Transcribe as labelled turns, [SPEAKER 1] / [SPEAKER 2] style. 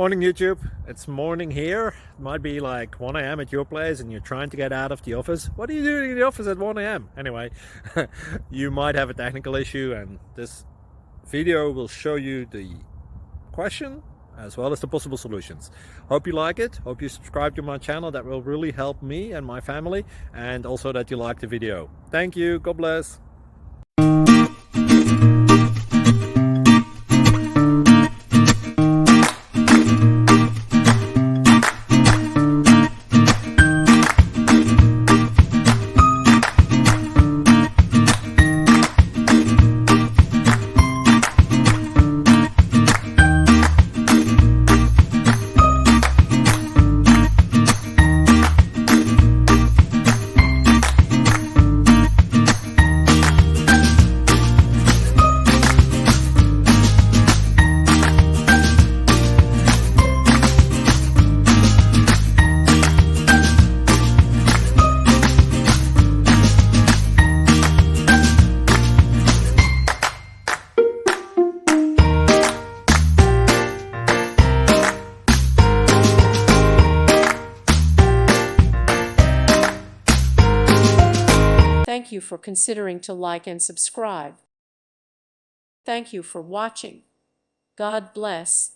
[SPEAKER 1] Morning YouTube, it's morning here. It might be like 1 a.m. at your place and you're trying to get out of the office. What are you doing in the office at 1 a.m.? Anyway, you might have a technical issue and this video will show you the question as well as the possible solutions. Hope you like it, hope you subscribe to my channel. That will really help me and my family, and also that you like the video. Thank you, God bless.
[SPEAKER 2] Thank you for considering to like and subscribe. Thank you for watching. God bless.